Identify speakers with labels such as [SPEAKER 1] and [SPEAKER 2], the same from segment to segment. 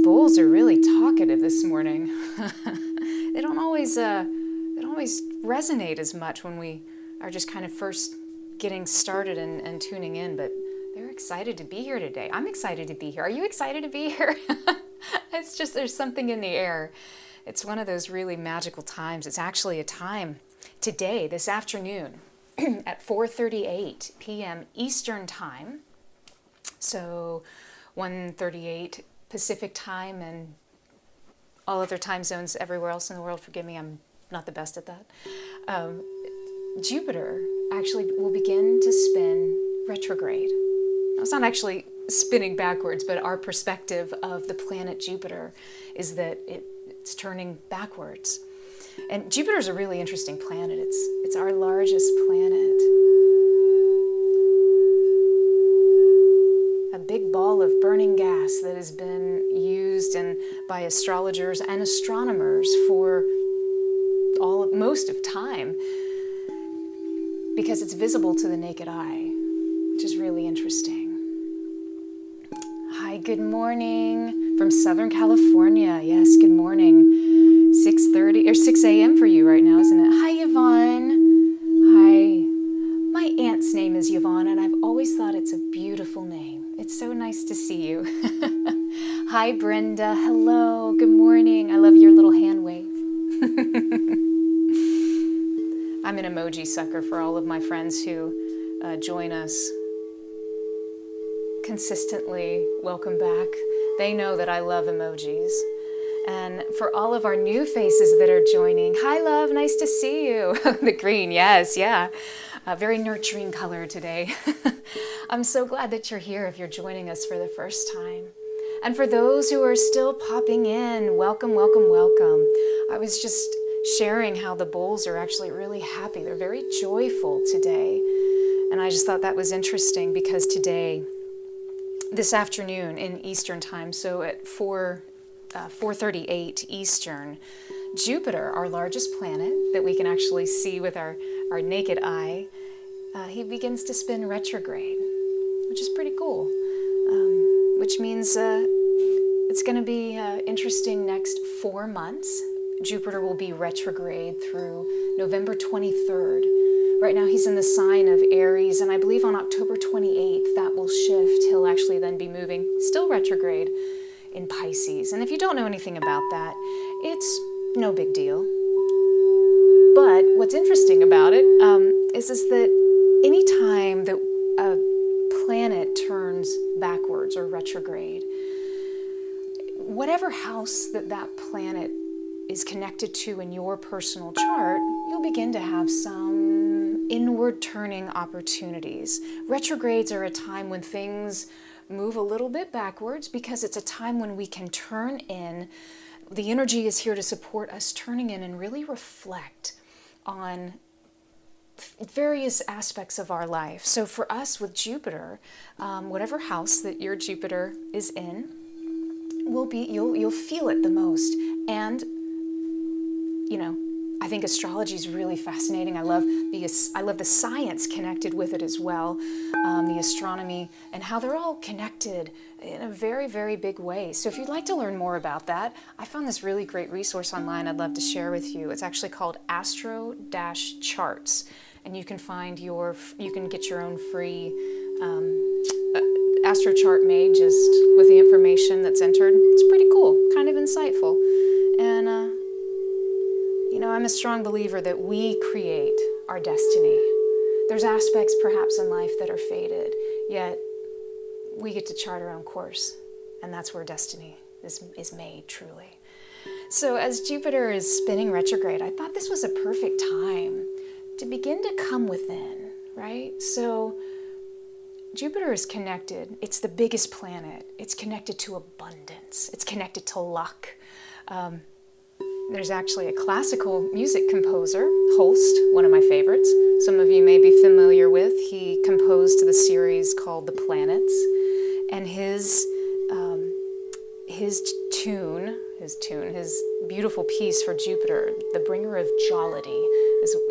[SPEAKER 1] bulls are really talkative this morning. They don't always resonate as much when we are just kind of first getting started and tuning in, but they're excited to be here today. I'm excited to be here. Are you excited to be here? It's just, there's something in the air. It's one of those really magical times. It's actually a time today, this afternoon, at 4:38 p.m. Eastern Time. So 1:38 Pacific Time and all other time zones everywhere else in the world. Forgive me, I'm not the best at that. Jupiter actually will begin to spin retrograde. Now, it's not actually spinning backwards, but our perspective of the planet Jupiter is that it's turning backwards. And Jupiter is a really interesting planet. It's our largest planet. A big ball of burning gas that has been used by astrologers and astronomers for most of time, because it's visible to the naked eye, which is really interesting. Hi, good morning from Southern California. Yes, good morning. 6:30 or 6 a.m. for you right now, isn't it? Hi, Yvonne. Hi. My aunt's name is Yvonne, and I've always thought it's a beautiful name. It's so nice to see you. Hi, Brenda. Hello. Good morning. I love your little hand wave. I'm an emoji sucker for all of my friends who join us consistently. Welcome back. They know that I love emojis. And for all of our new faces that are joining, hi, love. Nice to see you. The green, yes, yeah. Very nurturing color today. I'm so glad that you're here if you're joining us for the first time. And for those who are still popping in, welcome, welcome, welcome. I was just sharing how the bulls are actually really happy. They're very joyful today. And I just thought that was interesting because today, this afternoon in Eastern Time, so at 4:38 Eastern, Jupiter, our largest planet that we can actually see with our naked eye, he begins to spin retrograde, which is pretty cool. Which means it's going to be interesting next 4 months. Jupiter will be retrograde through November 23rd. Right now he's in the sign of Aries, and I believe on October 28th that will shift. He'll actually then be moving, still retrograde, in Pisces. And if you don't know anything about that, it's no big deal. But what's interesting about it is that any time that a planet turns backwards or retrograde, whatever house that planet is connected to in your personal chart, you'll begin to have some inward turning opportunities. Retrogrades are a time when things move a little bit backwards because it's a time when we can turn in. The energy is here to support us turning in and really reflect on various aspects of our life. So for us with Jupiter, whatever house that your Jupiter is in, you'll feel it the most. And I think astrology is really fascinating. I love the science connected with it as well, the astronomy, and how they're all connected in a very, very big way. So if you'd like to learn more about that, I found this really great resource online I'd love to share with you. It's actually called Astro-Charts, and you can get your own free astro chart made just with the information that's entered. It's pretty cool, kind of insightful. And I'm a strong believer that we create our destiny. There's aspects perhaps in life that are fated, yet we get to chart our own course, and that's where destiny is made truly. So as Jupiter is spinning retrograde, I thought this was a perfect time to begin to come within, right? So Jupiter is connected. It's the biggest planet. It's connected to abundance. It's connected to luck. There's actually a classical music composer, Holst, one of my favorites. Some of you may be familiar with. He composed the series called The Planets, and his beautiful piece for Jupiter, The Bringer of Jollity,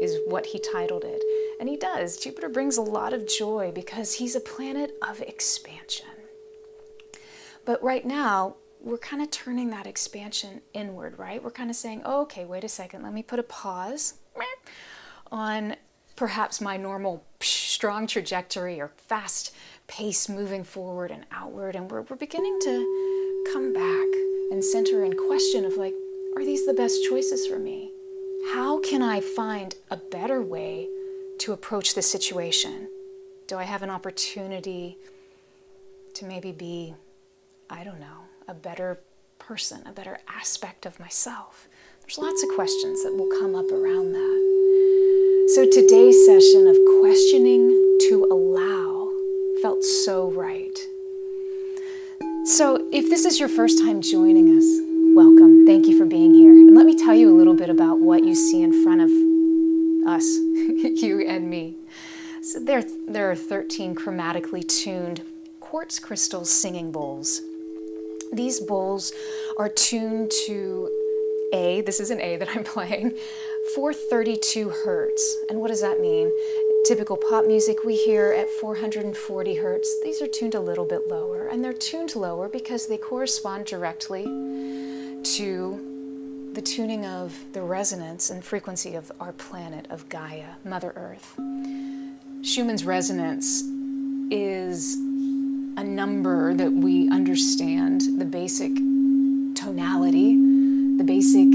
[SPEAKER 1] is what he titled it. And he does. Jupiter brings a lot of joy because he's a planet of expansion. But right now, we're kind of turning that expansion inward, right? We're kind of saying, oh, okay, wait a second, let me put a pause on perhaps my normal strong trajectory or fast pace moving forward and outward. And we're beginning to come back and center and question of like, are these the best choices for me? How can I find a better way to approach this situation? Do I have an opportunity to maybe be, I don't know, a better person, a better aspect of myself? There's lots of questions that will come up around that. So today's session of questioning to allow felt so right. So if this is your first time joining us, welcome. Thank you for being here. And let me tell you a little bit about what you see in front of us, you and me. So there are 13 chromatically tuned quartz crystal singing bowls. These bowls are tuned to A, this is an A that I'm playing, 432 Hertz. And what does that mean? Typical pop music we hear at 440 Hertz. These are tuned a little bit lower, and they're tuned lower because they correspond directly to the tuning of the resonance and frequency of our planet, of Gaia, Mother Earth. Schumann's resonance is a number that we understand the basic tonality, the basic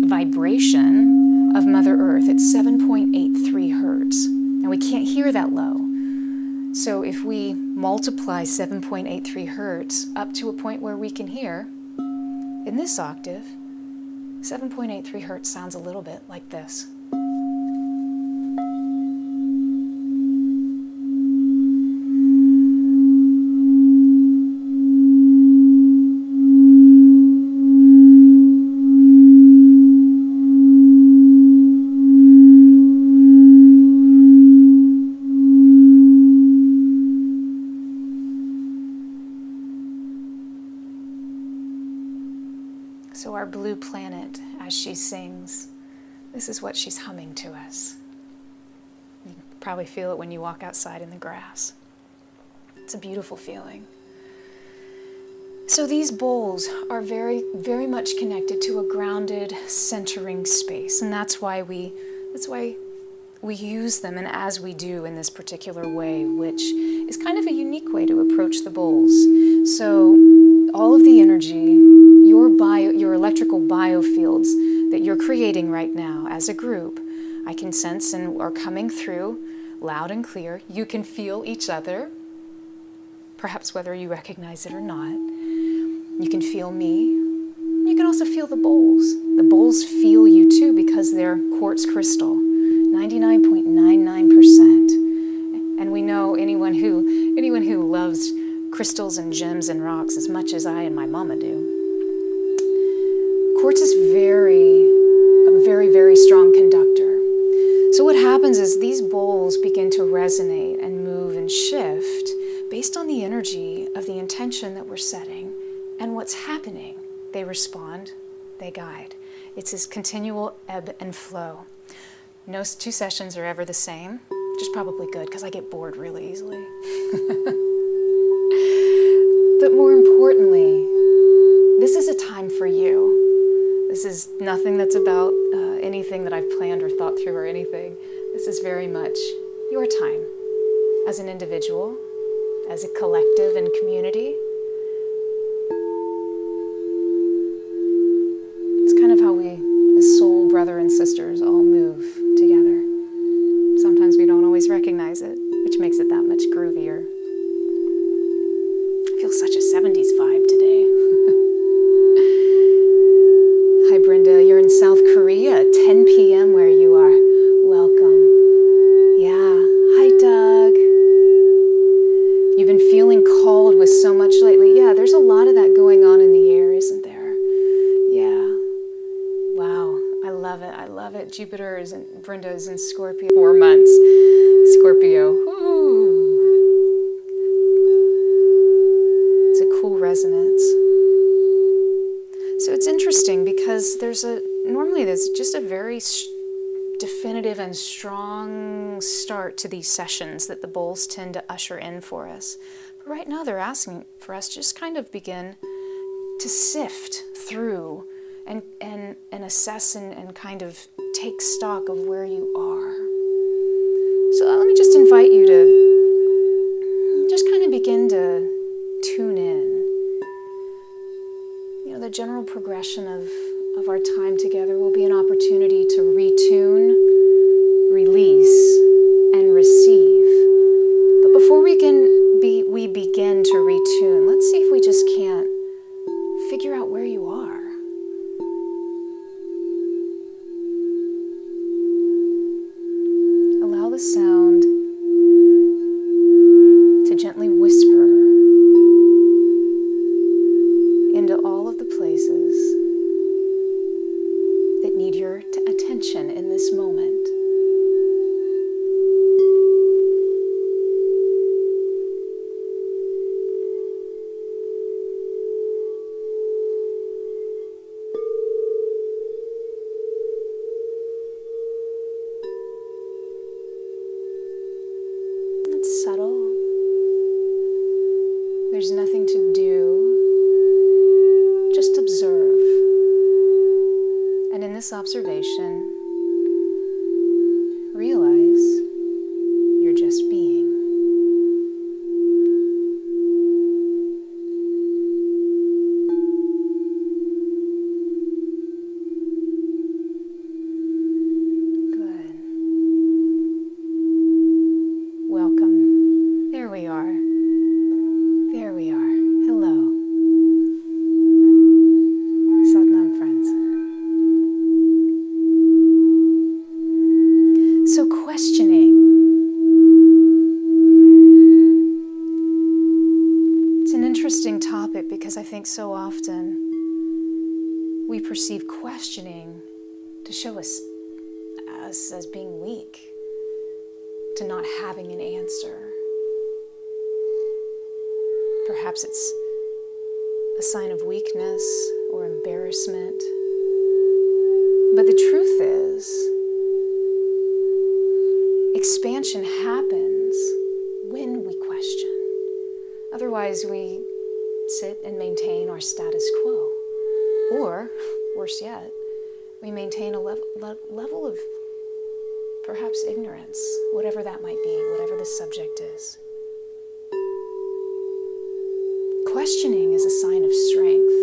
[SPEAKER 1] vibration of Mother Earth. It's 7.83 Hertz. Now we can't hear that low. So if we multiply 7.83 Hertz up to a point where we can hear, in this octave, 7.83 Hertz sounds a little bit like this. So our blue planet, as she sings, this is what she's humming to us. You probably feel it when you walk outside in the grass. It's a beautiful feeling. So these bowls are very, very much connected to a grounded, centering space, and that's why we use them, and as we do in this particular way, which is kind of a unique way to approach the bowls. So all of the energy, your electrical biofields that you're creating right now as a group, I can sense and are coming through loud and clear. You can feel each other, perhaps whether you recognize it or not. You can feel me. You can also feel the bowls. The bowls feel you too because they're quartz crystal, 99.99%. And we know anyone who loves crystals and gems and rocks as much as I and my mama do. Quartz is a very, very strong conductor. So what happens is these bowls begin to resonate and move and shift based on the energy of the intention that we're setting and what's happening. They respond, they guide. It's this continual ebb and flow. No two sessions are ever the same, which is probably good because I get bored really easily. But more importantly, this is a time for you. This is nothing that's about anything that I've planned or thought through or anything. This is very much your time as an individual, as a collective and community. It's kind of how we, as soul brother and sisters, all move together. Sometimes we don't always recognize it, which makes it that much groovier. I feel such a 70s vibe today. Hi Brenda, you're in South Korea at 10 p.m. where you are. Welcome. Yeah. Hi Doug. You've been feeling called with so much lately. Yeah, there's a lot of that going on in the air, isn't there? Yeah. Wow. I love it. I love it. Jupiter is in, Brenda is in Scorpio. 4 months. Scorpio. Ooh. It's a cool resonance. So it's interesting because normally there's just a very definitive and strong start to these sessions that the bowls tend to usher in for us. But right now they're asking for us to just kind of begin to sift through and assess and kind of take stock of where you are. So let me just invite you to just kind of begin to tune in. You know, the general progression of our time together will be an opportunity to retune, release, and receive. But before we begin to retune, let's see if we just can't figure out where you are. Allow the sound to gently whisper into all of the places that need your attention in this moment. It's subtle. There's nothing to do. Just observe. And in this observation, realize you're just being. Good. Welcome. There we are. There we are. Hello. Satnam, friends. So questioning. It's an interesting topic because I think so often we perceive questioning to show us as being weak, to not having an answer. Perhaps it's a sign of weakness or embarrassment. But the truth is, expansion happens when we question. Otherwise, we sit and maintain our status quo. Or, worse yet, we maintain a level of perhaps ignorance, whatever that might be, whatever the subject is. Questioning is a sign of strength.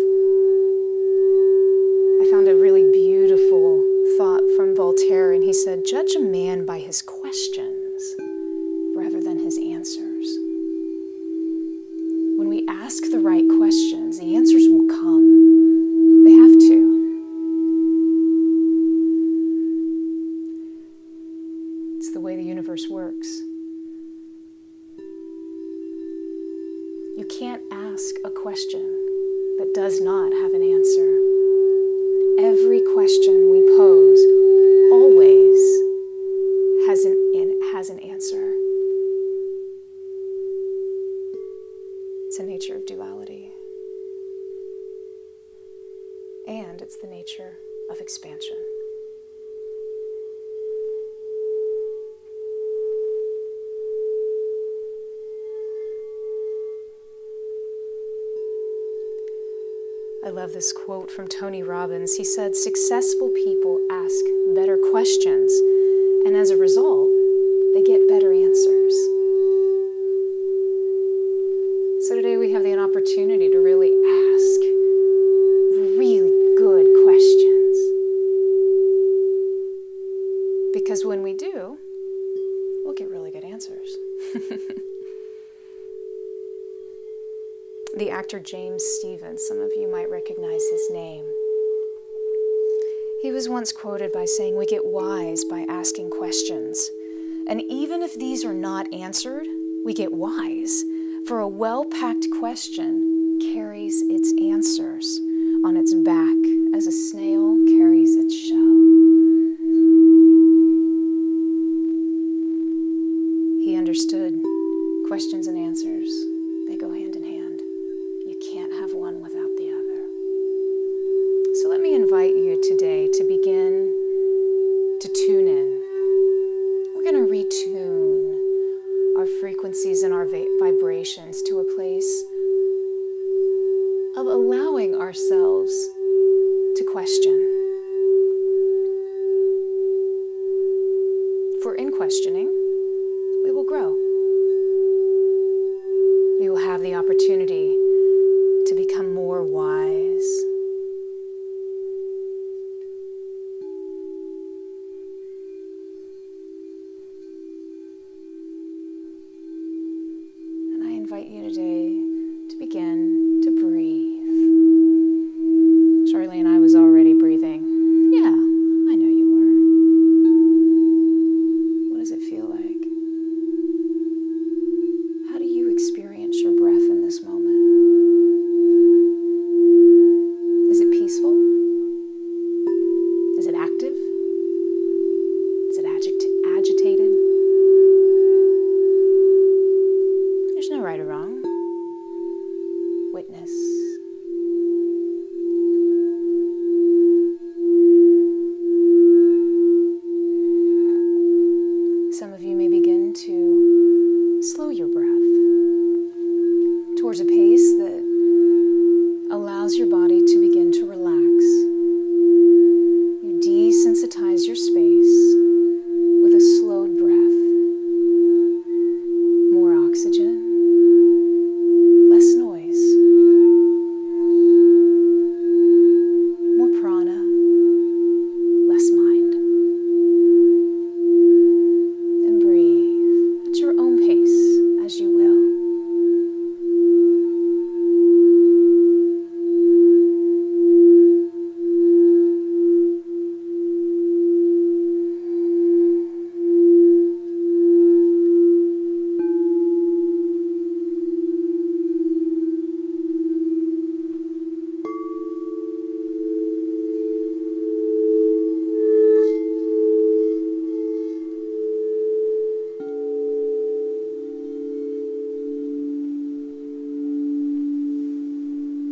[SPEAKER 1] I found a really beautiful thought from Voltaire, and he said, "Judge a man by his questions rather than his answers." When we ask the right questions, the answers will come. They have to. It's the way the universe works. You can't ask a question that does not have an answer. Every question we pose always has an answer. It's the nature of duality. And it's the nature of expansion. I love this quote from Tony Robbins. He said, "Successful people ask better questions, and as a result, they get better answers." So today we have the opportunity to really ask really good questions. Because when we do, we'll get really good answers. The actor James Stevens, some of you might recognize his name. He was once quoted by saying, "We get wise by asking questions. And even if these are not answered, we get wise. For a well-packed question carries its answers on its back as a snail carries its shell." He understood questions and answers. They go hand in hand. You can't have one without the other. So let me invite you today to begin to tune in. We're going to retune our frequencies and our vibrations to a place allowing ourselves to question. If we're in questioning, we will grow. We will have the opportunity to become more wise. And I invite you today to begin to breathe. Charleene, I was already breathing. Yeah, I know you were. What does it feel like? How do you experience your breath in this moment? Is it peaceful? Is it active? Is it agitated? There's no right or wrong. Witness. Some of you may begin to slow your breath towards a pace that allows your body to begin to relax. You desensitize your space with a slowed breath. More oxygen, less noise. More prana, less mind. And breathe at your own pace as you will.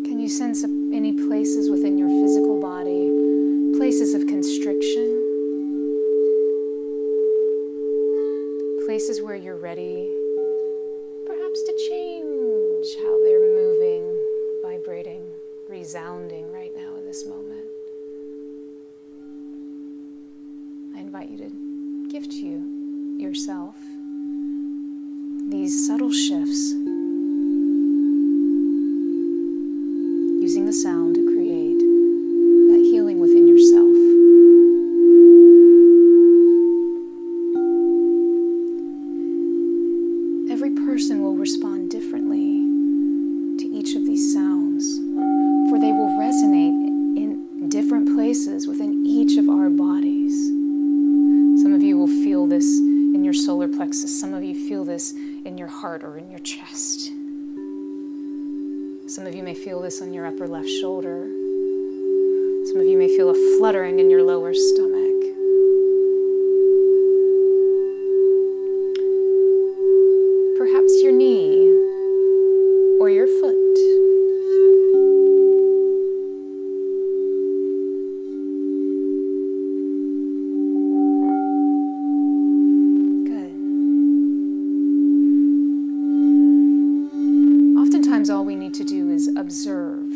[SPEAKER 1] Can you sense any places within your physical body, places of constriction, places where you're ready, perhaps to change how they're moving, vibrating, resounding right now in this moment? I invite you to gift yourself these subtle shifts, using the sound to create that healing within yourself. Every person will respond differently to each of these sounds, for they will resonate in different places within each of our bodies. Some of you will feel this in your solar plexus. Some of you feel this in your heart or in your chest. Some of you may feel this on your upper left shoulder. Some of you may feel a fluttering in your lower stomach. Perhaps your knee or your foot. Good. Oftentimes all we need to do is observe.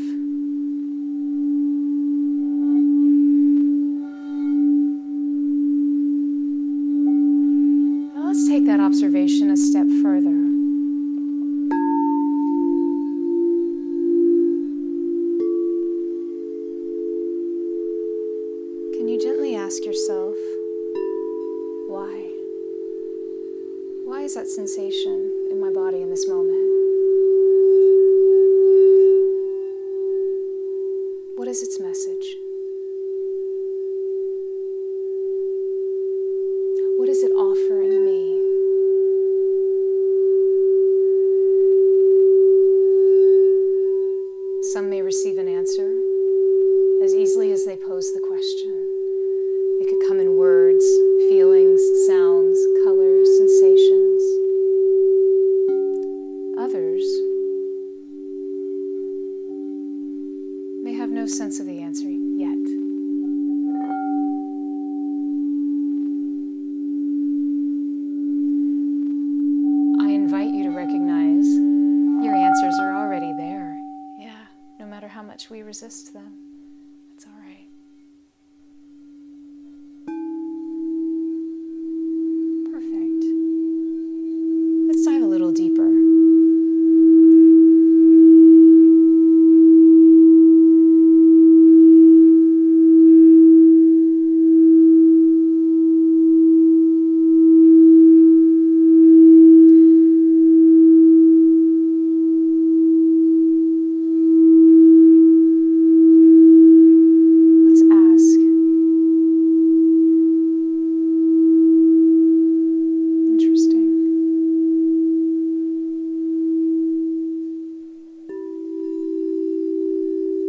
[SPEAKER 1] Now let's take that observation a step further. Can you gently ask yourself, why? Why is that sensation in my body in this moment? What is its message? What is it offering me? Some may receive an answer as easily as they pose the question. It could come in words, feelings, sounds, colors, sensations. Others may have no sense of the answer yet. I invite you to recognize your answers are already there. Yeah, no matter how much we resist them. It's all right. Perfect. Let's dive a little deeper.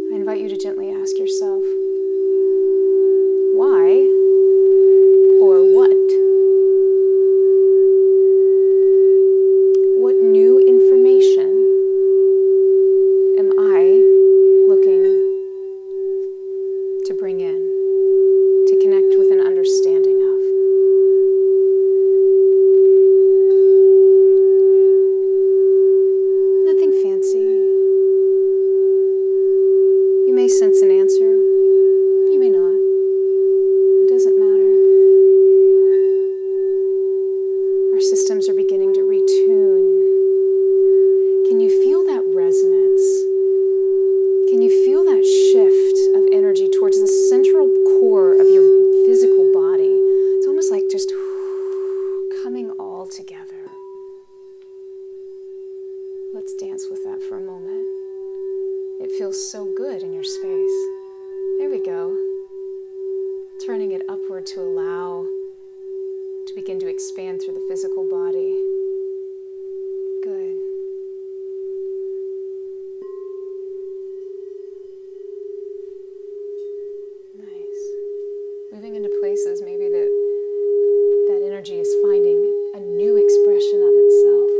[SPEAKER 1] I invite you to gently ask yourself, why or what? What new information am I looking to bring in, to connect with an understanding of? Nothing fancy. You may sense an answer, you may not. It doesn't matter. Our systems are beginning to retune. Can you feel that resonance? Can you feel that shift of energy towards the central core of your physical body? It's almost like just coming all together. Let's dance with that for a moment. It feels so good in your space. There we go. Turning it upward to allow to begin to expand through the physical body. Good. Nice. Moving into places maybe that energy is finding a new expression of itself.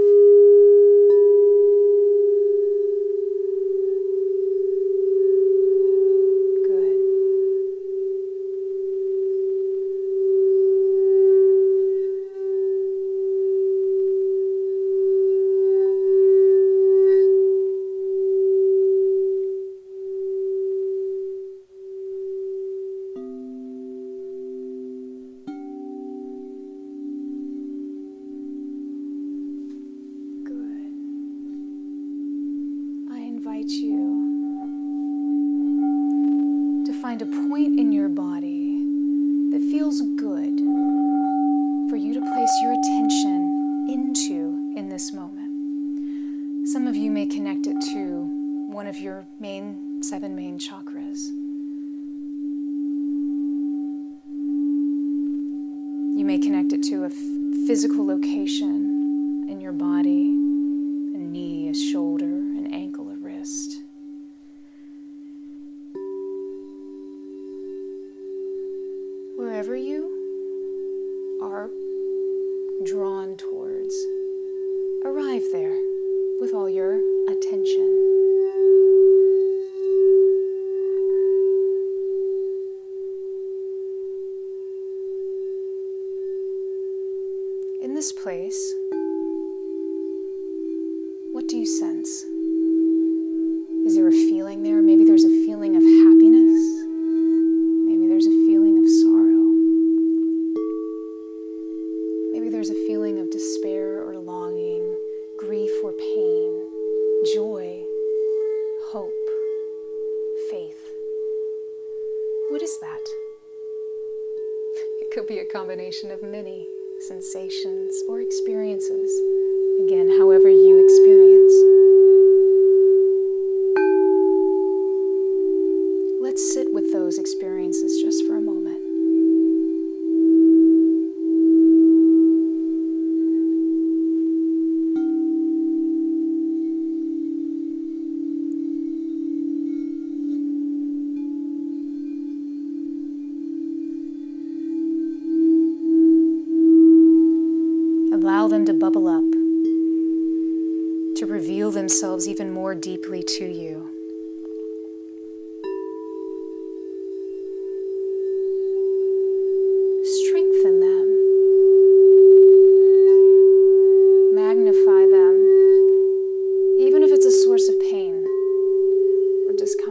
[SPEAKER 1] You to find a point in your body that feels good for you to place your attention into in this moment. Some of you may connect it to one of your seven main chakras. You may connect it to a physical location in your body, a knee, a shoulder, an ankle, a wrist. Wherever you are drawn towards, arrive there with all your attention. In this place, what do you sense? Is there a feeling there? Maybe there's a feeling of happiness. Maybe there's a feeling of sorrow. Maybe there's a feeling of despair or longing, grief or pain, joy, hope, faith. What is that? It could be a combination of many sensations or experiences. Again, however you experience. Let's sit with those experiences just for a moment. Allow them to bubble up, to reveal themselves even more deeply to you. Strengthen them. Magnify them, even if it's a source of pain or discomfort.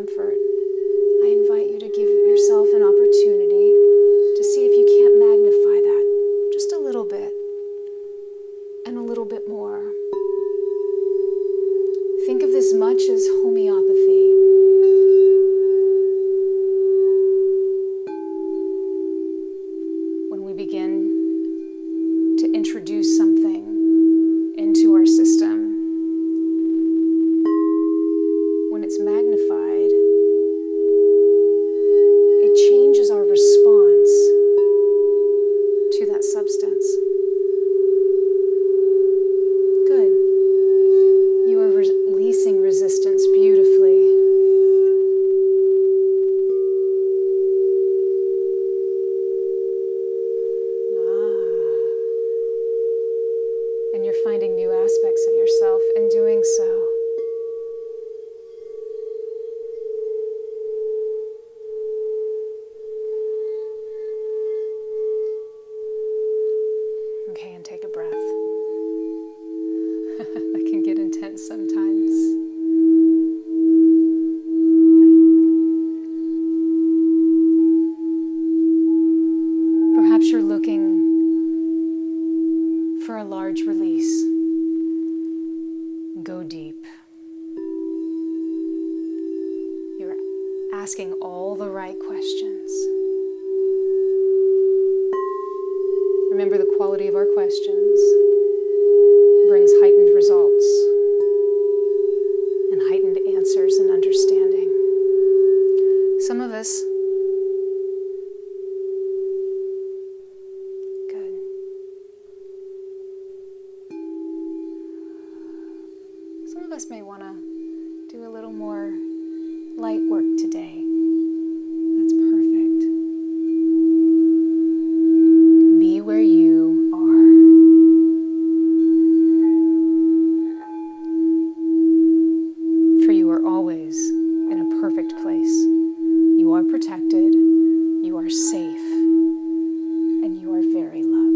[SPEAKER 1] asking all the right questions. Remember, the quality of our questions brings heightened results and heightened answers and understanding. Some of us, good. Some of us may want to do a little more light work today. That's perfect. Be where you are. For you are always in a perfect place. You are protected, you are safe, and you are very loved.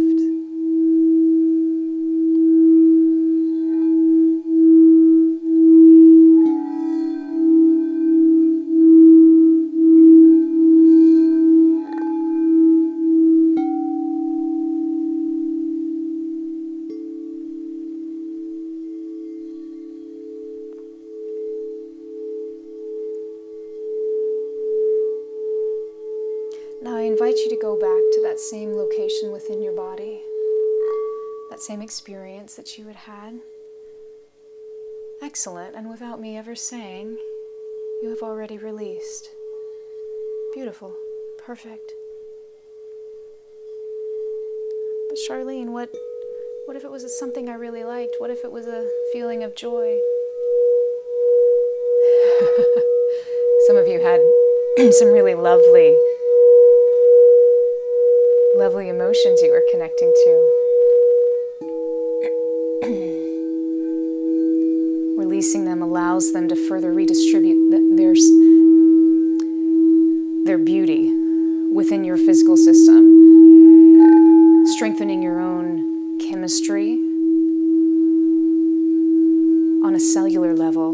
[SPEAKER 1] Now I invite you to go back to that same location within your body, that same experience that you had had. Excellent, and without me ever saying, you have already released. Beautiful, perfect. But Charlene, what if it was something I really liked? What if it was a feeling of joy? Some of you had some really lovely emotions you were connecting to. Releasing them allows them to further redistribute their beauty within your physical system, strengthening your own chemistry on a cellular level,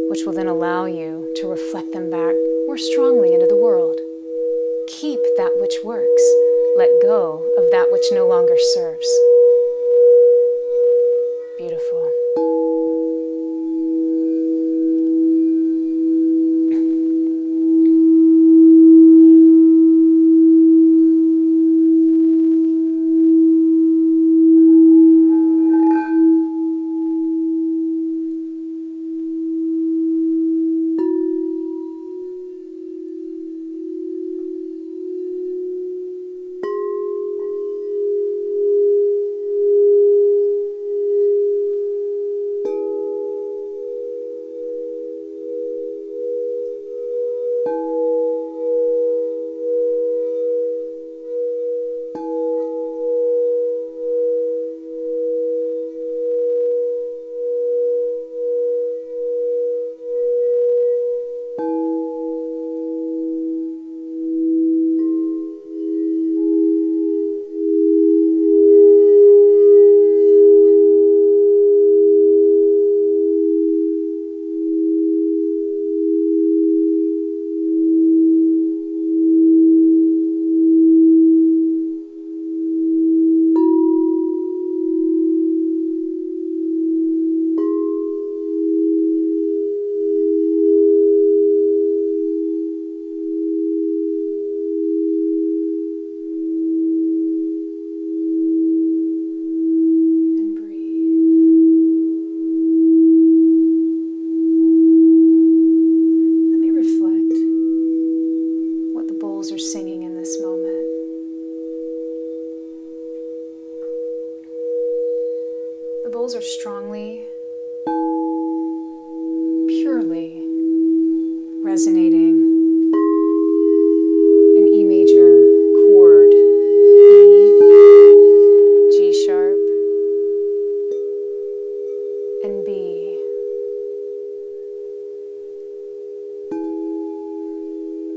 [SPEAKER 1] which will then allow you to reflect them back more strongly into the world. Keep that which works. Let go of that which no longer serves. Beautiful. Are singing in this moment. The bowls are strongly, purely resonating an E major chord, E, G sharp, and B.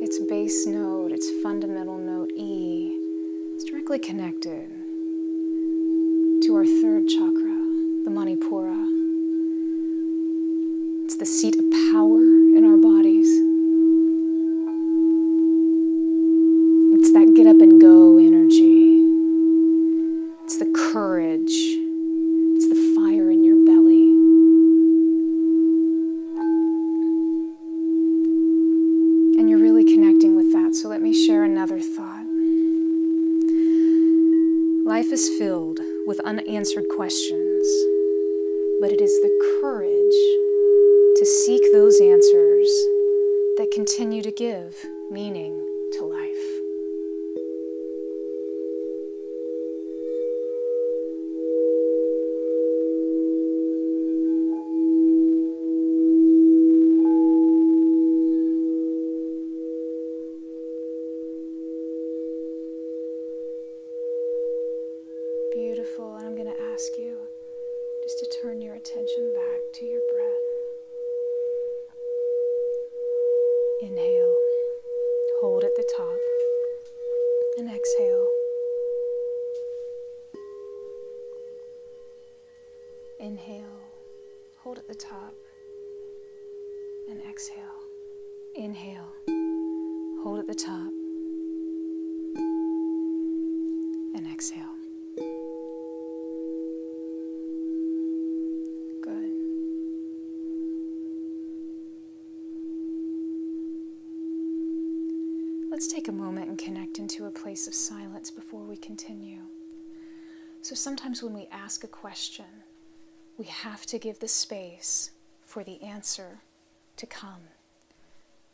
[SPEAKER 1] Its bass note, its fundamental note, E, is directly connected to our third chakra, the Manipura. It's the seat of power in our bodies. It's that get up and go energy. It's the courage. It's the fire in your belly. is filled with unanswered questions, but it is the courage to seek those answers that continue to give meaning to life. Beautiful. And I'm going to ask you just to turn your attention back to your breath. Inhale, hold at the top, and exhale. Inhale, hold at the top, and exhale. Inhale, hold at the top, and exhale. Good. Let's take a moment and connect into a place of silence before we continue. So sometimes when we ask a question, we have to give the space for the answer to come.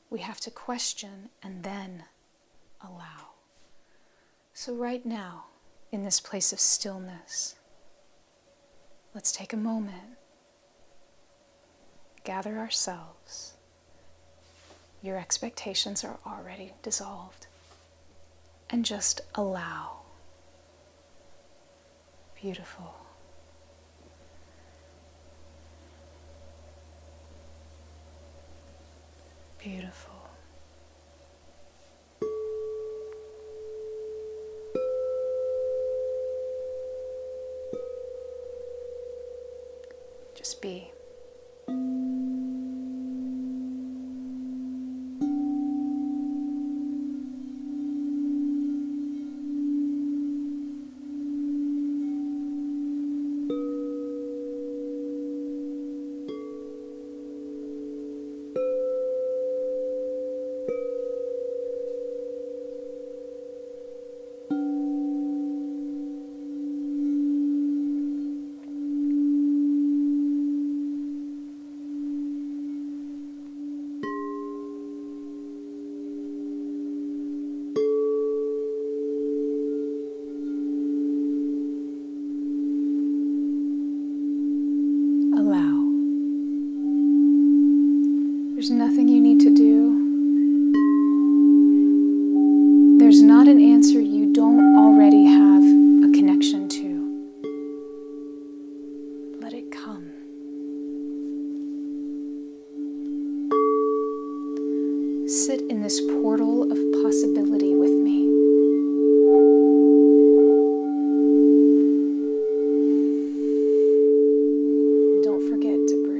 [SPEAKER 1] We have to question and then allow. So right now, in this place of stillness, let's take a moment, gather ourselves. Your expectations are already dissolved. And just allow. Beautiful. Beautiful. Just be. Allow. There's nothing you need to do. There's not an answer you don't already have a connection to. Let it come. Sit in this portal of possibility with me. Don't forget to breathe.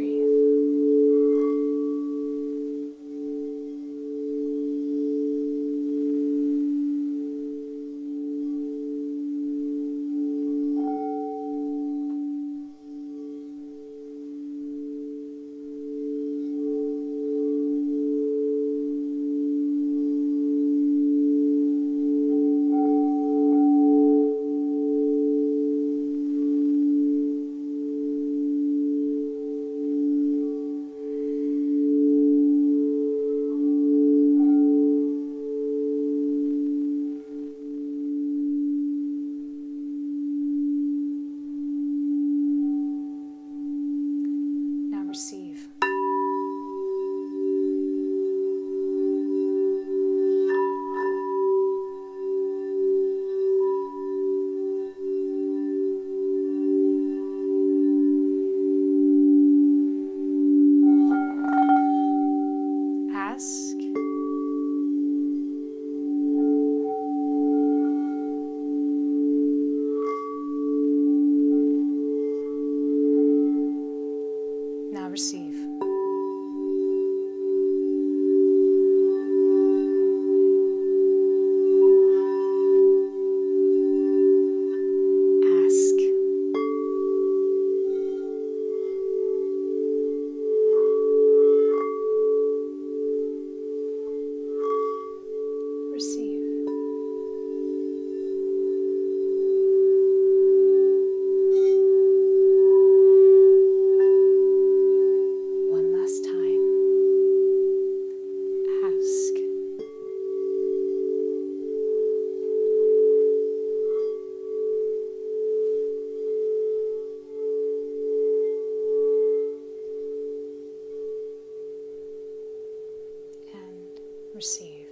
[SPEAKER 1] receive.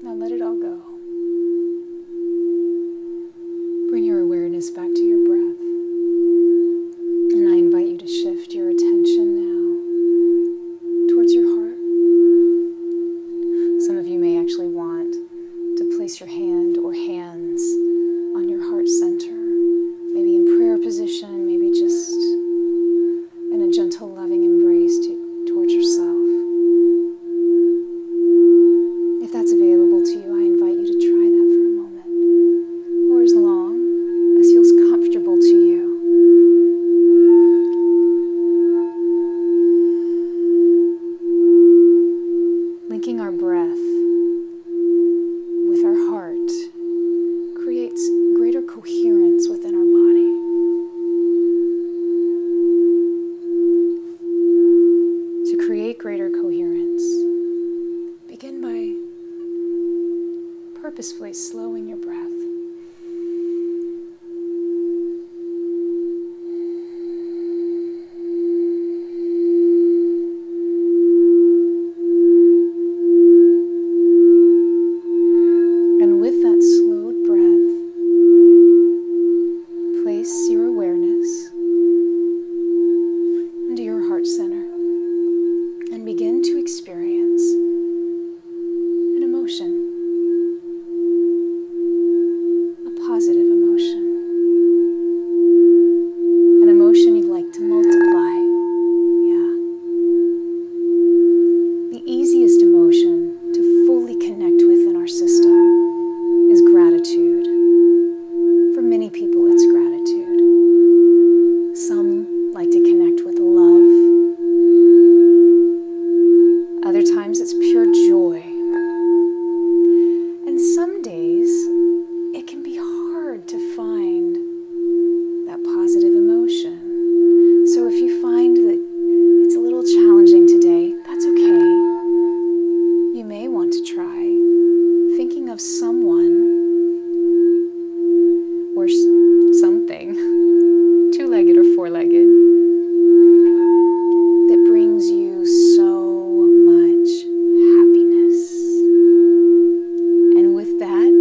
[SPEAKER 1] Now let it all go. Bring your awareness back to your breath. And I invite you to shift your attention now towards your heart. Some of you may actually want to place your hand or hands on your heart center, maybe in prayer position, maybe just in a gentle, loving embrace towards yourself. If that's available to you, I invite you to try that for a moment, or as long as feels comfortable to you. Linking our breath with our heart creates greater coherence within our body. To create greater coherence, begin by purposefully slowing your breath. And with that slowed breath, place your awareness into your heart center and begin to experience an emotion. Positive emotion, an emotion you'd like to multiply. The easiest emotion to fully connect with in our system is gratitude. For many people, it's gratitude. Some like to connect with love. Other times it's pure joy. And some days it can be hard to find that positive emotion. So if you find that it's a little challenging today, that's okay. You may want to try thinking of someone or something, two-legged or four-legged, that brings you so much happiness. And with that,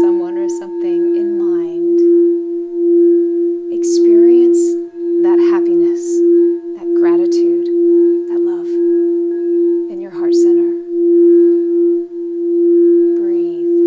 [SPEAKER 1] someone or something in mind, experience that happiness, that gratitude, that love in your heart center. Breathe.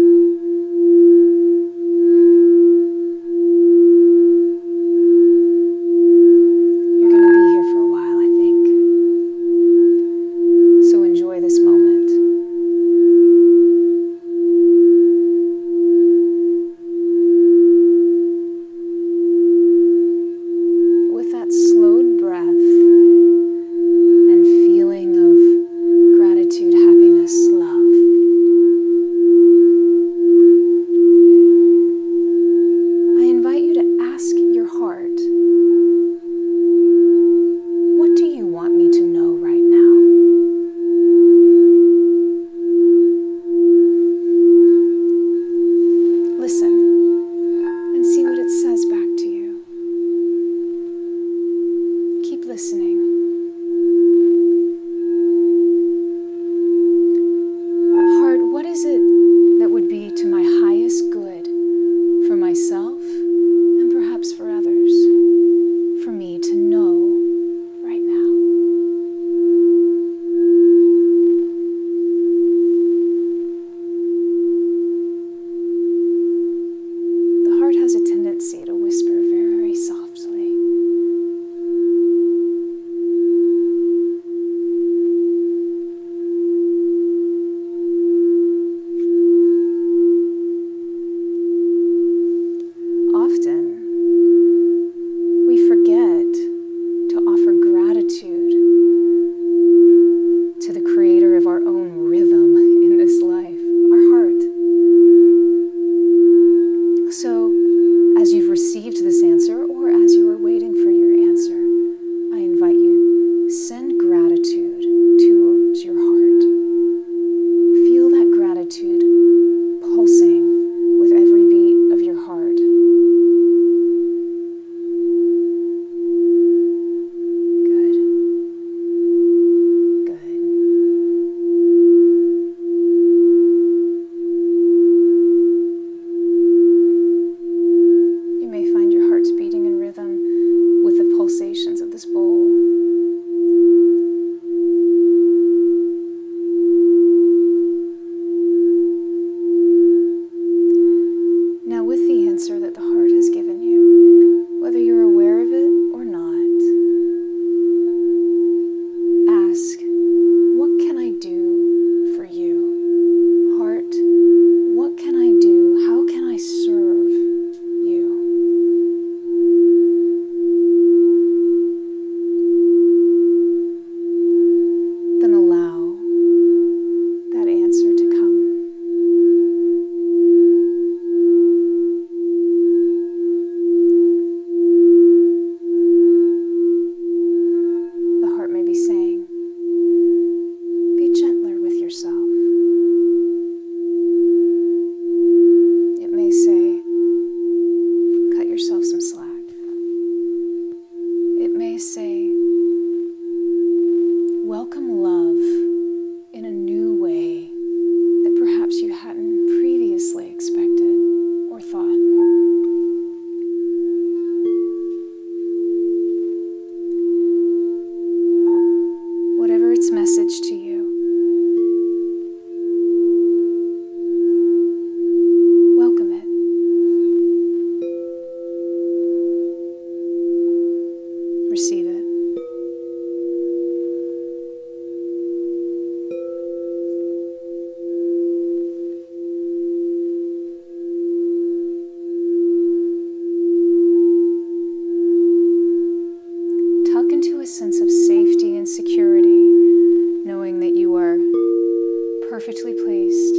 [SPEAKER 1] placed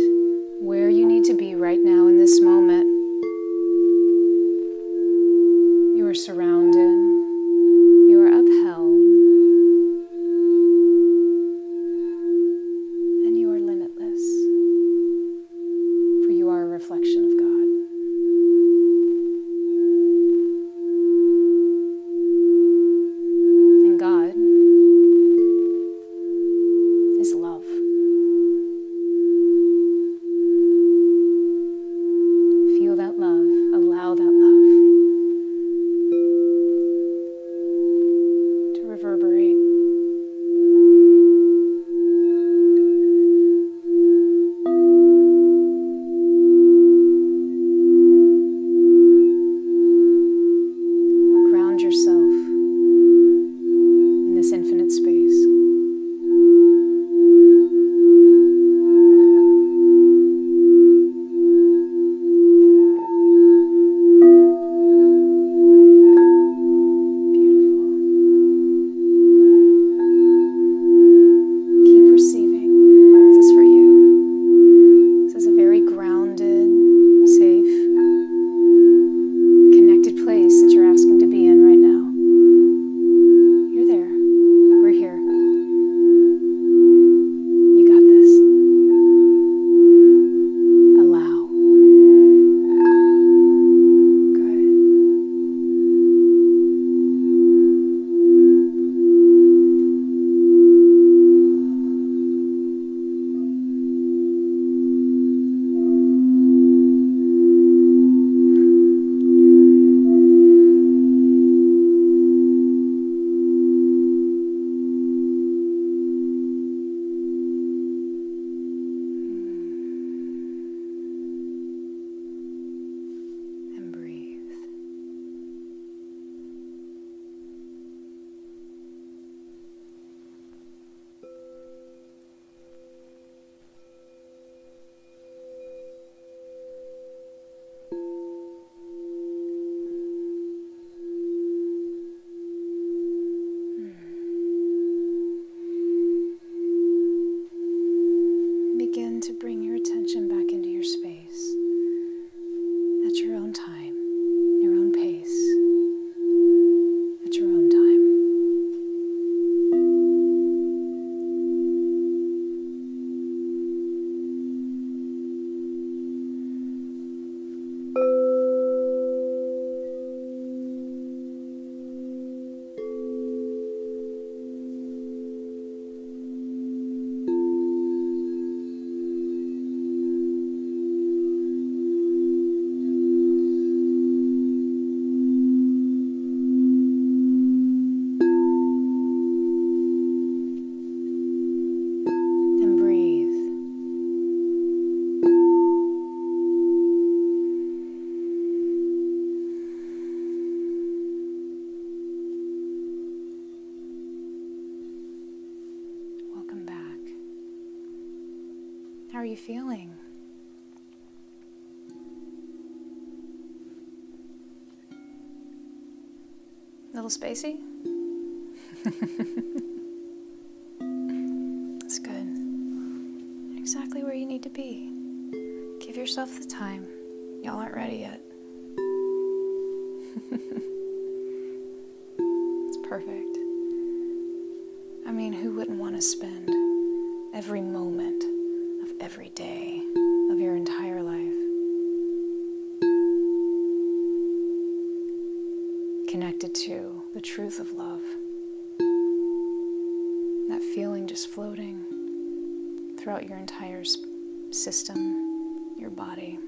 [SPEAKER 1] where you need to be right now in this moment. You are surrounded. You are upheld. And you are limitless. For you are a reflection of God. And God is love. Feel that love. Allow that love to reverberate. Ground yourself in this infinite space. Begin to bring your attention back into your space at your own time, your own pace, at your own time. How are you feeling? Little spacey? That's good. You're exactly where you need to be. Give yourself the time. Y'all aren't ready yet. It's perfect. I mean, who wouldn't want to spend every moment of every day of your entire life connected to the truth of love? That feeling just floating throughout your entire system, your body.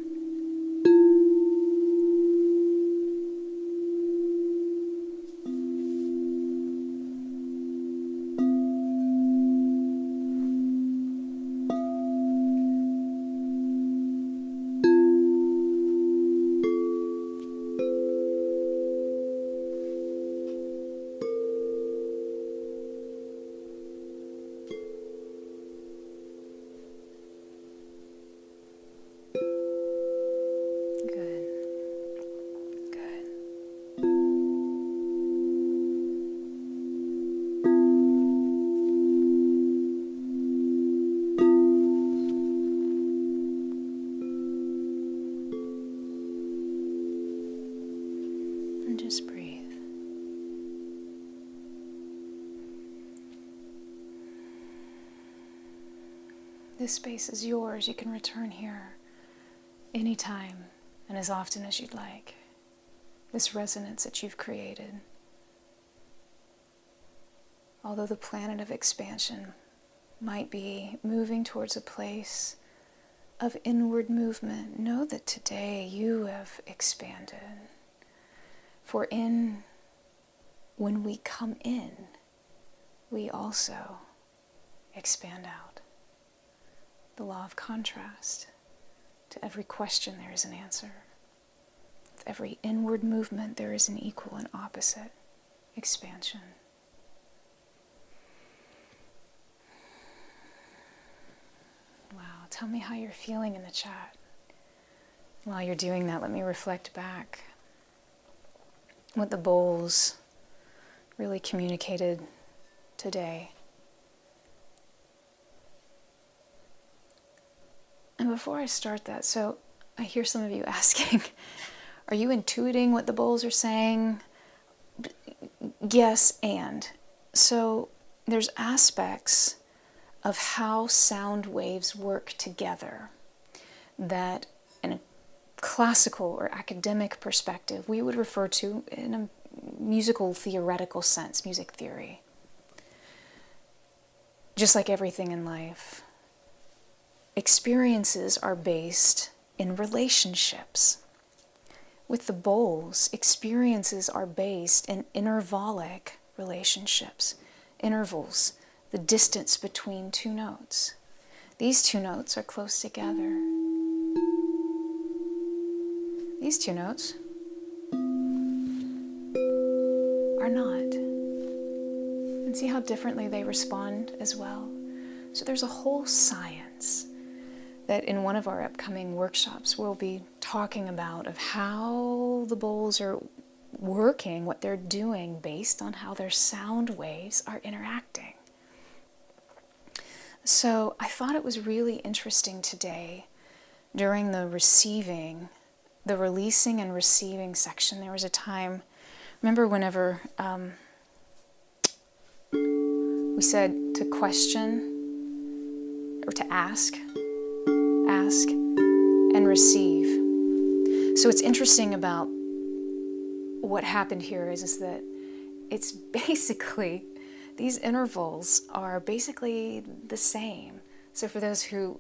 [SPEAKER 1] This space is yours. You can return here anytime and as often as you'd like. This resonance that you've created. Although the planet of expansion might be moving towards a place of inward movement, know that today you have expanded. For when we come in, we also expand out. The law of contrast. To every question there is an answer. With every inward movement there is an equal and opposite expansion. Wow, tell me how you're feeling in the chat. While you're doing that, let me reflect back what the bowls really communicated today. And before I start that, so I hear some of you asking, are you intuiting what the bowls are saying? Yes, and. So there's aspects of how sound waves work together that in a classical or academic perspective we would refer to in a musical theoretical sense, music theory. Just like everything in life, experiences are based in relationships. With the bowls, experiences are based in intervallic relationships, intervals, the distance between two notes. These two notes are close together. These two notes are not. And see how differently they respond as well? So there's a whole science that in one of our upcoming workshops we'll be talking about of how the bowls are working, what they're doing based on how their sound waves are interacting. So I thought it was really interesting today during the releasing and receiving section. There was a time, remember whenever we said to question or to ask and receive. So what's interesting about what happened here is that it's basically, these intervals are basically the same. So for those who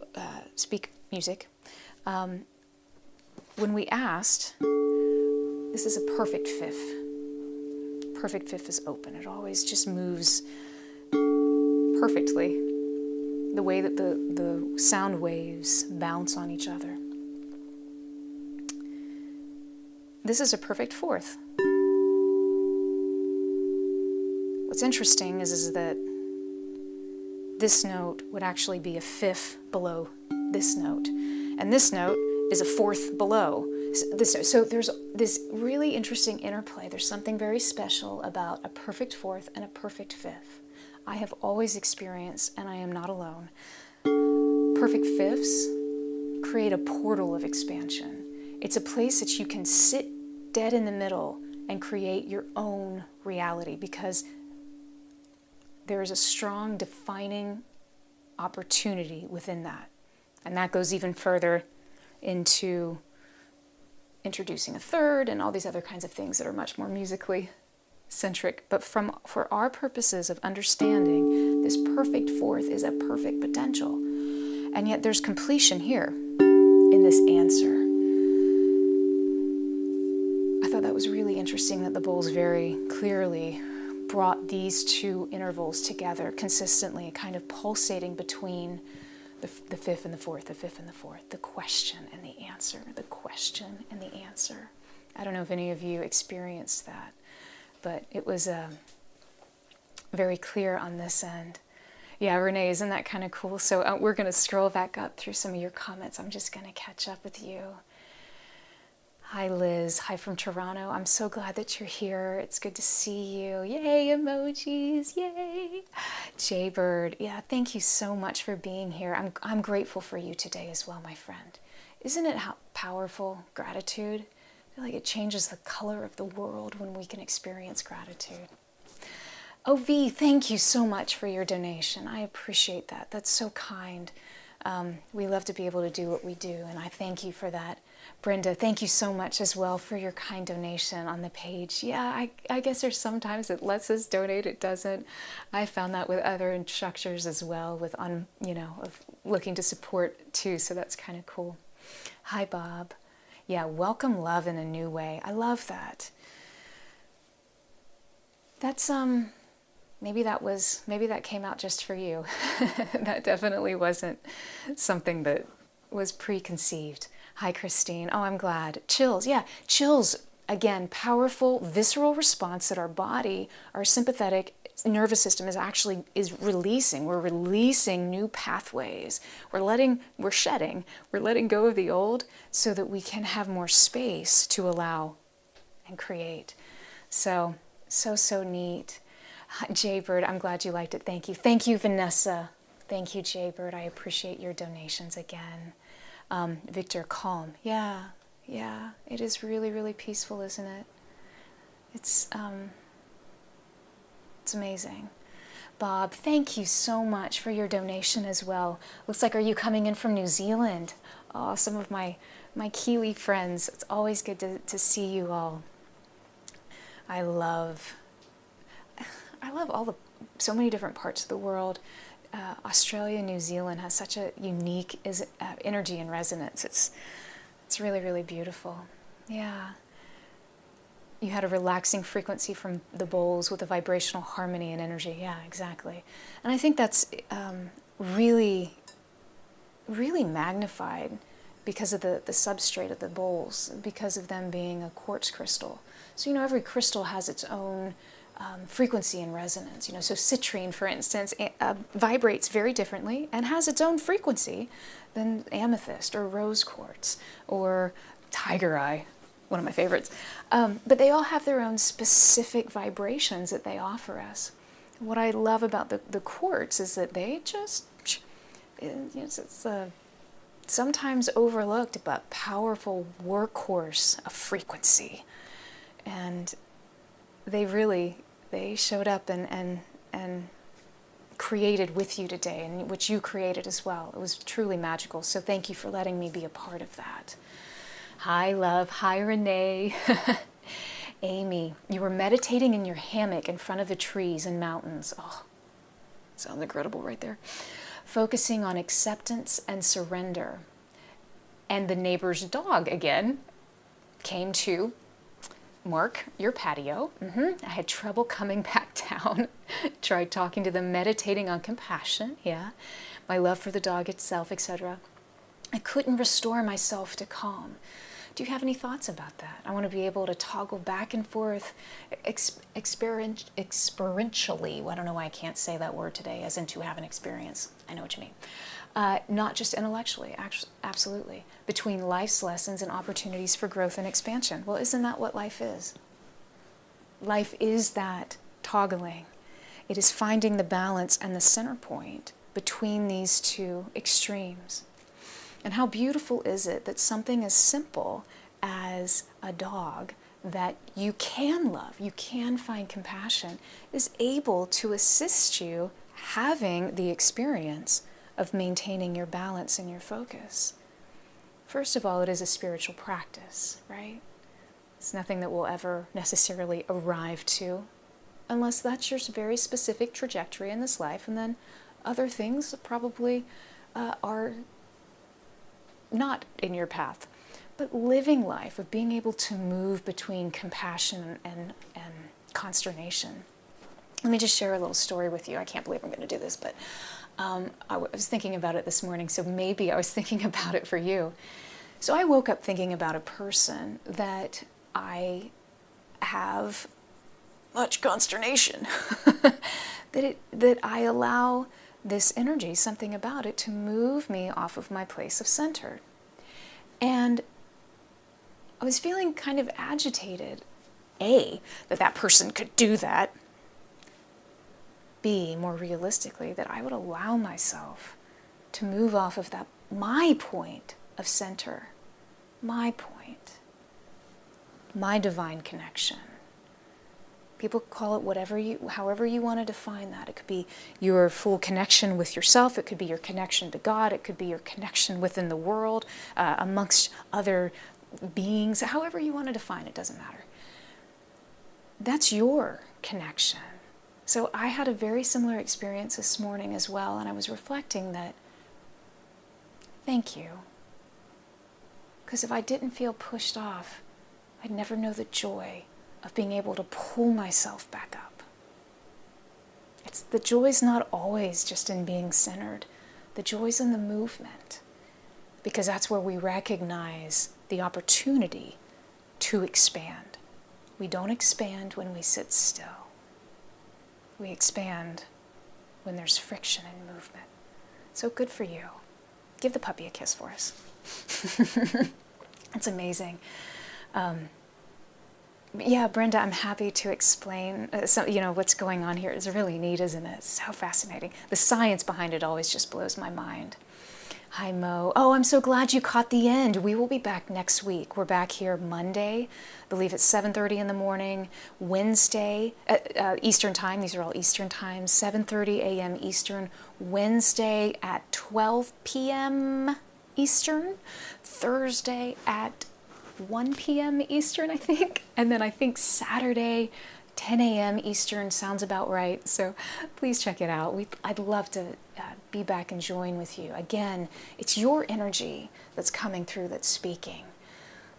[SPEAKER 1] speak music, when we asked, this is a perfect fifth. Perfect fifth is open. It always just moves perfectly, the way that the sound waves bounce on each other. This is a perfect fourth. What's interesting is that this note would actually be a fifth below this note, and this note is a fourth below this note. So there's this really interesting interplay. There's something very special about a perfect fourth and a perfect fifth. I have always experienced, and I am not alone, perfect fifths create a portal of expansion. It's a place that you can sit dead in the middle and create your own reality, because there is a strong defining opportunity within that. And that goes even further into introducing a third and all these other kinds of things that are much more musically centric. But for our purposes of understanding, this perfect fourth is a perfect potential. And yet there's completion here in this answer. I thought that was really interesting that the bowls very clearly brought these two intervals together consistently, kind of pulsating between the fifth and the fourth, the fifth and the fourth, the question and the answer, the question and the answer. I don't know if any of you experienced that, but it was very clear on this end. Yeah, Renee, isn't that kind of cool? So we're going to scroll back up through some of your comments. I'm just going to catch up with you. Hi, Liz. Hi from Toronto. I'm so glad that you're here. It's good to see you. Yay, emojis. Yay. Jaybird. Yeah, thank you so much for being here. I'm grateful for you today as well, my friend. Isn't it how powerful gratitude? I feel like it changes the color of the world when we can experience gratitude. Oh, V, thank you so much for your donation. I appreciate that. That's so kind. We love to be able to do what we do, and I thank you for that. Brenda, thank you so much as well for your kind donation on the page. Yeah, I guess there's sometimes it lets us donate, it doesn't. I found that with other instructors as well, with of looking to support too, so that's kind of cool. Hi, Bob. Yeah, welcome love in a new way. I love that. That's maybe that came out just for you. That definitely wasn't something that was preconceived. Hi, Christine. Oh, I'm glad. Chills. Yeah, chills. Again, powerful, visceral response that our body, our sympathetic nervous system is releasing. We're releasing new pathways. We're letting go of the old so that we can have more space to allow and create. So neat. Jaybird, I'm glad you liked it. Thank you. Thank you, Vanessa. Thank you, Jaybird. I appreciate your donations again. Victor, calm. Yeah. It is really, really peaceful, isn't it? It's amazing. Bob, thank you so much for your donation as well. Looks like, are you coming in from New Zealand? Oh, some of my Kiwi friends. It's always good to see you all. I love so many different parts of the world. Australia, New Zealand has such a unique energy and resonance. It's really, really beautiful. Yeah. You had a relaxing frequency from the bowls with a vibrational harmony and energy. Yeah, exactly. And I think that's really, really magnified because of the substrate of the bowls, because of them being a quartz crystal. So, every crystal has its own frequency and resonance. So citrine, for instance, vibrates very differently and has its own frequency than amethyst or rose quartz or tiger eye, one of my favorites. But they all have their own specific vibrations that they offer us. What I love about the quartz is that they just, it's a sometimes overlooked but powerful workhorse of frequency. And they showed up and created with you today, and which you created as well. It was truly magical. So thank you for letting me be a part of that. Hi, love. Hi, Renee. Amy, you were meditating in your hammock in front of the trees and mountains. Oh, sounds incredible right there. Focusing on acceptance and surrender. And the neighbor's dog, again, came to mark your patio. I had trouble coming back down. Tried talking to them, meditating on compassion, my love for the dog itself, etc. I couldn't restore myself to calm. Do you have any thoughts about that? I want to be able to toggle back and forth experientially. I don't know why I can't say that word today, as in to have an experience. I know what you mean. Not just intellectually, absolutely. Between life's lessons and opportunities for growth and expansion. Well, isn't that what life is? Life is that toggling. It is finding the balance and the center point between these two extremes. And how beautiful is it that something as simple as a dog that you can love, you can find compassion, is able to assist you having the experience of maintaining your balance and your focus. First of all, it is a spiritual practice, right? It's nothing that we'll ever necessarily arrive to, unless that's your very specific trajectory in this life, and then other things probably are not in your path. But living life, of being able to move between compassion and consternation. Let me just share a little story with you. I can't believe I'm going to do this, but I was thinking about it this morning, so maybe I was thinking about it for you. So I woke up thinking about a person that I have much consternation, that I allow this energy, something about it, to move me off of my place of center. And I was feeling kind of agitated. A, that person could do that. B, more realistically, that I would allow myself to move off of that, my point of center, my point, my divine connection. People call it however you want to define that. It could be your full connection with yourself. It could be your connection to God. It could be your connection within the world, amongst other beings. However you want to define it, doesn't matter. That's your connection. So I had a very similar experience this morning as well, and I was reflecting that, thank you. Because if I didn't feel pushed off, I'd never know the joy of being able to pull myself back up. The joy's not always just in being centered. The joy's in the movement, because that's where we recognize the opportunity to expand. We don't expand when we sit still. We expand when there's friction and movement. So good for you. Give the puppy a kiss for us. That's amazing. Yeah, Brenda, I'm happy to explain what's going on here. It's really neat, isn't it? It's so fascinating. The science behind it always just blows my mind. Hi, Mo. Oh, I'm so glad you caught the end. We will be back next week. We're back here Monday. I believe it's 7:30 in the morning. Wednesday, Eastern time. These are all Eastern times. 7:30 a.m. Eastern. Wednesday at 12 p.m. Eastern. Thursday at 1 p.m. Eastern, I think. And then I think Saturday, 10 a.m. Eastern sounds about right. So please check it out. I'd love to be back and join with you. Again, it's your energy that's coming through, that's speaking.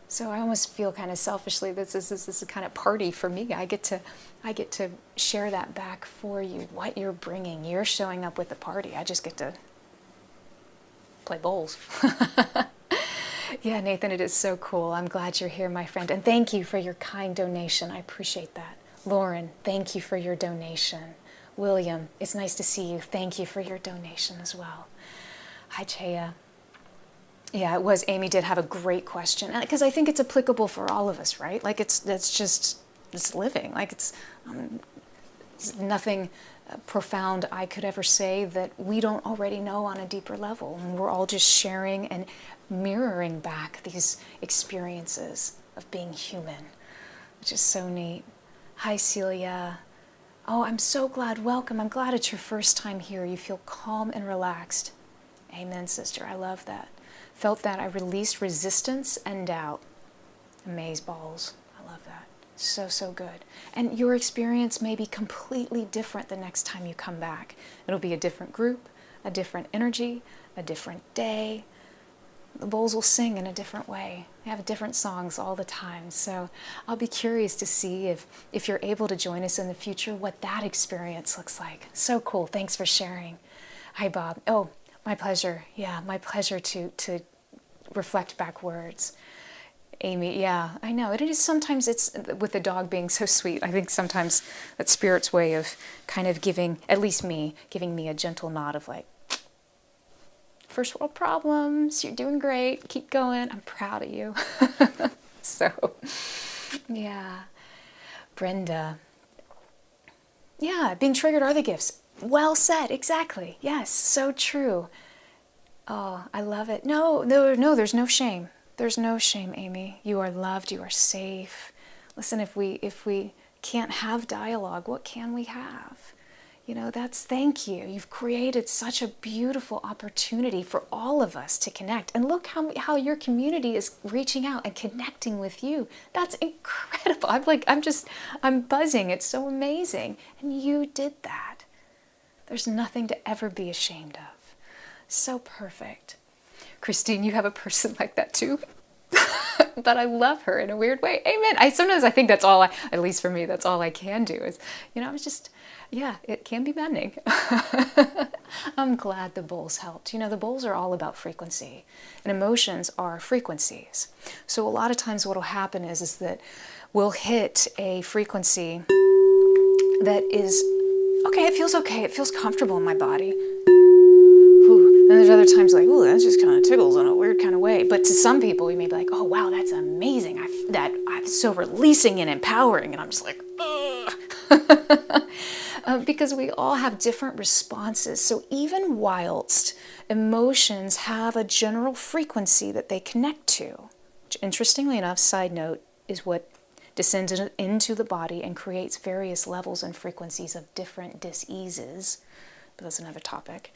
[SPEAKER 1] So I almost feel kind of selfishly this is a kind of party for me. I get to share that back for you, what you're bringing. You're showing up with the party. I just get to play bowls. Yeah, Nathan, it is so cool. I'm glad you're here, my friend. And thank you for your kind donation. I appreciate that. Lauren, thank you for your donation. William, it's nice to see you. Thank you for your donation as well. Hi, Chaya. Yeah, it was. Amy did have a great question. Because I think it's applicable for all of us, right? Like it's living. Like it's nothing profound I could ever say that we don't already know on a deeper level. And we're all just sharing and mirroring back these experiences of being human, which is so neat. Hi, Celia. Oh, I'm so glad. Welcome. I'm glad it's your first time here. You feel calm and relaxed. Amen, sister. I love that. Felt that I released resistance and doubt. Amazeballs. I love that. So, so good. And your experience may be completely different the next time you come back. It'll be a different group, a different energy, a different day. The bowls will sing in a different way. They have different songs all the time. So I'll be curious to see if you're able to join us in the future, what that experience looks like. So cool. Thanks for sharing. Hi, Bob. Oh, my pleasure. Yeah, my pleasure to reflect back words. Amy, yeah, I know. It is sometimes, it's with the dog being so sweet. I think sometimes that's Spirit's way of kind of giving, at least me, giving me a gentle nod of like, first world problems, you're doing great, keep going, I'm proud of you. So, yeah. Brenda. Yeah, being triggered are the gifts. Well said, exactly. Yes, so true. Oh, I love it. No, there's no shame. There's no shame, Amy. You are loved, you are safe. Listen, if we can't have dialogue, what can we have? You know, thank you. You've created such a beautiful opportunity for all of us to connect. And look how your community is reaching out and connecting with you. That's incredible. I'm buzzing. It's so amazing. And you did that. There's nothing to ever be ashamed of. So perfect. Christine, you have a person like that too. But I love her in a weird way. Amen. Sometimes I think that's all at least for me, that's all I can do is, it can be maddening. I'm glad the bowls helped. The bowls are all about frequency, and emotions are frequencies. So a lot of times what will happen is that we'll hit a frequency that is, okay, it feels comfortable in my body. And there's other times like, ooh, that just kind of tickles in a weird kind of way. But to some people, we may be like, oh, wow, that's amazing. I'm so releasing and empowering. And I'm just like, because we all have different responses. So even whilst emotions have a general frequency that they connect to, which interestingly enough, side note, is what descends into the body and creates various levels and frequencies of different dis-eases, but that's another topic,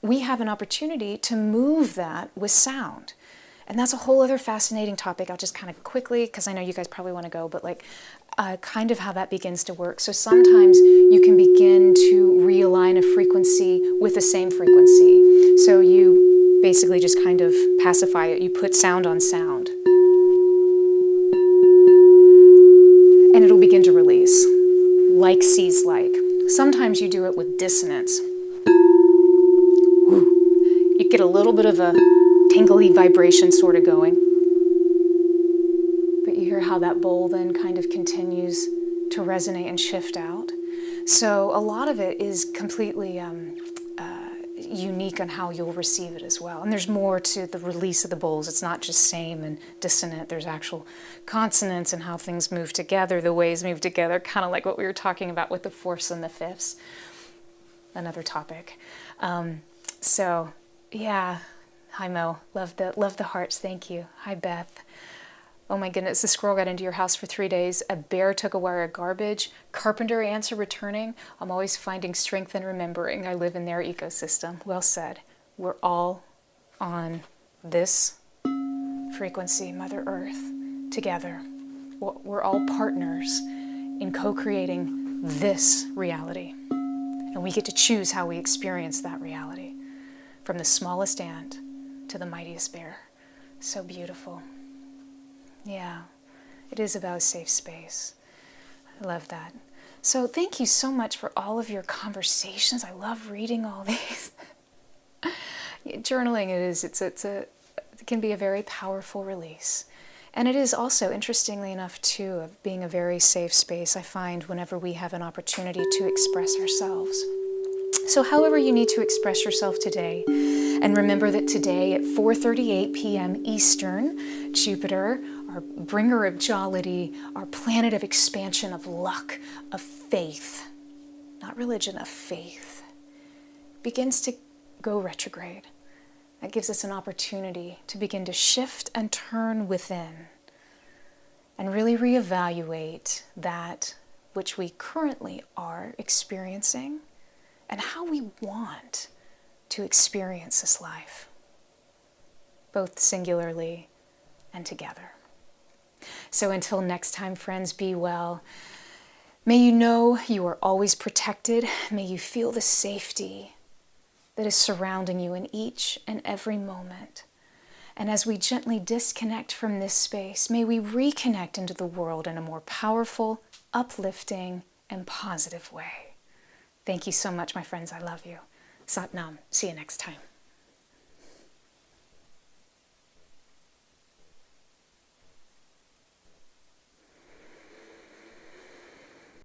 [SPEAKER 1] we have an opportunity to move that with sound. And that's a whole other fascinating topic. I'll just kind of quickly, because I know you guys probably want to go, but like kind of how that begins to work. So sometimes you can begin to realign a frequency with the same frequency. So you basically just kind of pacify it. You put sound on sound. And it'll begin to release. Like sees like. Sometimes you do it with dissonance. You get a little bit of a tingly vibration sort of going. But you hear how that bowl then kind of continues to resonate and shift out. So a lot of it is completely unique on how you'll receive it as well. And there's more to the release of the bowls. It's not just same and dissonant. There's actual consonants and how things move together, the ways move together, kind of like what we were talking about with the fourths and the fifths. Another topic. So, yeah. Hi Mo, love the hearts, thank you. Hi Beth. Oh my goodness, the squirrel got into your house for 3 days. A bear took a wire of garbage. Carpenter ants are returning. I'm always finding strength and remembering I live in their ecosystem. Well said. We're all on this frequency, Mother Earth, together. We're all partners in co-creating this reality. And we get to choose how we experience that reality. From the smallest ant to the mightiest bear. So beautiful. Yeah, it is about a safe space. I love that. So thank you so much for all of your conversations. I love reading all these. Journaling it can be a very powerful release. And it is also, interestingly enough, too, of being a very safe space, I find, whenever we have an opportunity to express ourselves. So however you need to express yourself today, and remember that today at 4:38 p.m. Eastern, Jupiter, our bringer of jollity, our planet of expansion, of luck, of faith, not religion, of faith, begins to go retrograde. That gives us an opportunity to begin to shift and turn within and really reevaluate that which we currently are experiencing and how we want to experience this life, both singularly and together. So until next time, friends, be well. May you know you are always protected. May you feel the safety that is surrounding you in each and every moment. And as we gently disconnect from this space, may we reconnect into the world in a more powerful, uplifting, and positive way. Thank you so much, my friends. I love you. Sat Nam. See you next time.